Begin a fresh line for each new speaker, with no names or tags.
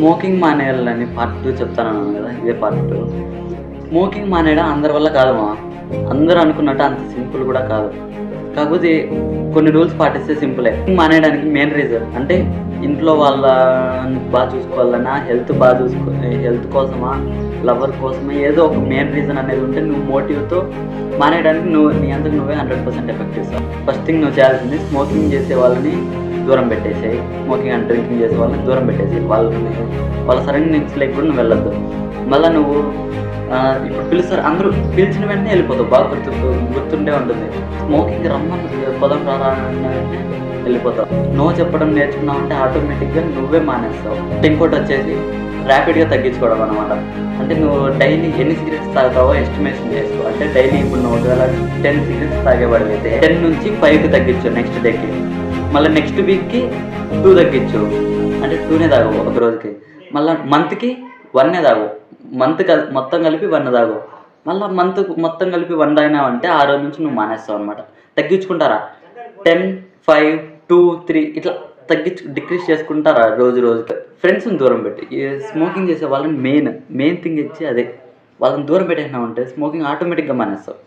Smoking మానేయాలని part 2 చెప్తానన్నాను కదా, ఇదే part 2. Smoking మానేయడం అందరి వల్ల కాదమ్మా. అందరూ అనుకున్నట్టు అంత సింపుల్ కూడా కాదు. కాకపోతే కొన్ని రూల్స్ పాటిస్తే సింపులే. మానేయడానికి మెయిన్ రీజన్ అంటే ఇంట్లో వాళ్ళని బాగా చూసుకోవాలన్నా, హెల్త్ కోసమా, లవర్ కోసమా, ఏదో ఒక మెయిన్ రీజన్ అనేది ఉంటే నువ్వు మోటివ్తో మానేయడానికి నీ అంతకు నువ్వే 100% ఎఫెక్ట్ ఇస్తావు. ఫస్ట్ థింగ్ నువ్వు చేయాల్సింది స్మోకింగ్ చేసే వాళ్ళని దూరం పెట్టేసాయి. స్మోకింగ్ అండ్ డ్రింకింగ్ చేసే వాళ్ళని దూరం పెట్టేసాయి. వాళ్ళ సరౌండింగ్స్లోకి కూడా నువ్వు వెళ్ళొద్దు. మళ్ళీ నువ్వు ఇప్పుడు పిలుస్తారు, అందరూ పిలిచిన వెంటనే వెళ్ళిపోతావు. బాగా గుర్తుండే ఉంటుంది. స్మోకింగ్ రమ్మని పొలం రారా వెంటనే వెళ్ళిపోతావు. నో చెప్పడం నేర్చుకున్నావు అంటే ఆటోమేటిక్గా నువ్వే మానేస్తావు. ఇంకోటి వచ్చేసి ర్యాపిడ్గా తగ్గించుకోవడం అనమాట. అంటే నువ్వు డైలీ ఎన్ని సిగరెట్స్ తాగుతావో ఎస్టిమేషన్ చేసుకో. అంటే డైలీ ఇప్పుడు నువ్వు 10 సిగరెట్స్ తాగేవాడు అయితే 10 నుంచి 5కి తగ్గించు నెక్స్ట్ డేకి. మళ్ళీ నెక్స్ట్ వీక్కి 2 తగ్గించు. అంటే 2నే తాగు ఒక రోజుకి. మళ్ళీ మంత్కి 1 తాగు. మంత్ మొత్తం కలిపి 1 తాగు. మళ్ళీ మంత్ మొత్తం కలిపి 1 తాగినావంటే ఆ రోజు నుంచి నువ్వు మానేస్తావు అనమాట. తగ్గించుకుంటారా 10, 5, 2, 3 ఇట్లా డిక్రీజ్ చేసుకుంటారా రోజుకి. ఫ్రెండ్స్ని దూరం పెట్టి స్మోకింగ్ చేసే వాళ్ళని మెయిన్ థింగ్ ఇచ్చి అదే వాళ్ళని దూరం పెట్టేసినావంటే స్మోకింగ్ ఆటోమేటిక్గా మానేస్తావు.